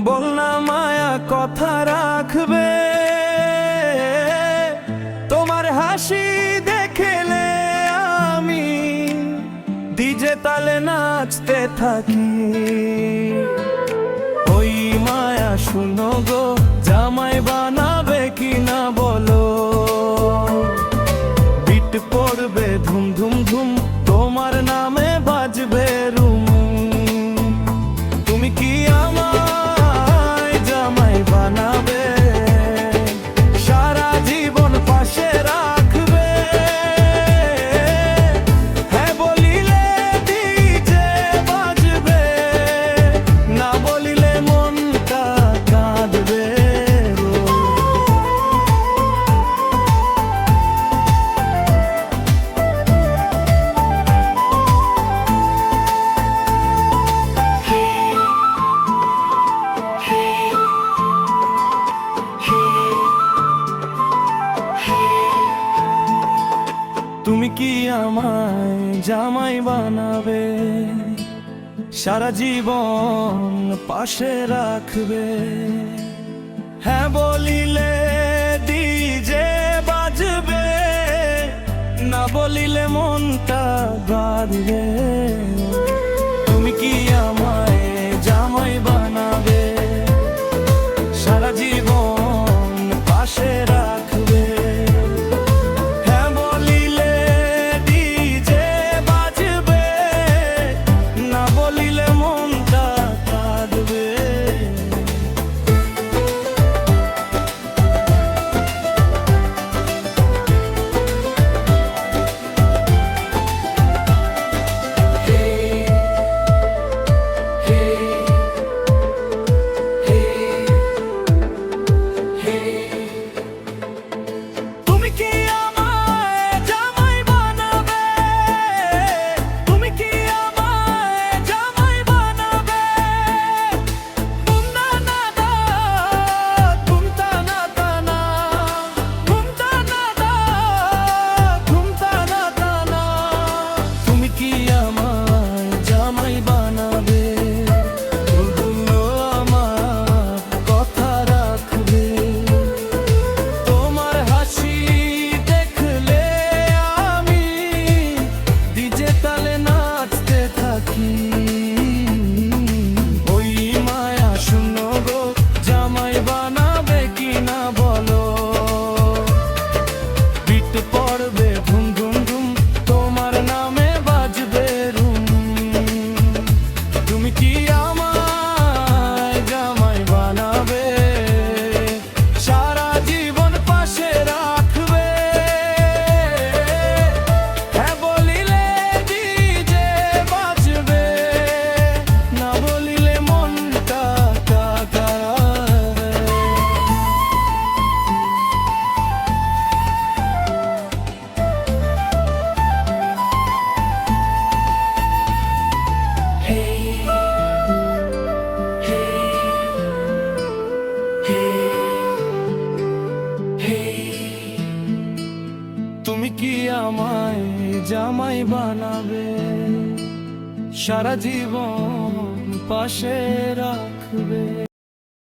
বল না মায়া কথা রাখবে, তোমার হাসি দেখলে আমি ডিজে তালে নাচতে থাকি। ওই মায়া শুনো গো, জামাই বানাবে কিনা বলো, বিট পড়বে ধুম ধুম ধুম, তোমার নামে বাজবে রুম। তুমি কি আমায় জামাই বানাবে, সারা জীবন পাশে রাখবে? হ্যাঁ বলিলে ডিজে বাজবে, না বলিলে মনটা কাঁদবে। তুমি কি আমায় জামাই বানাবে, সারা জীবন পাশে রাখবে? হ্যাঁ বলিলে ডিজে বাজবে, না বলিলে মনটা বাঁধবে। তুমি কি আমায় জামাই বানাবে, সারা জীবন পাশে রাখবে? তুমি কি আমায় জামাই বানাবে, সারা জীবন পাশে রাখবে?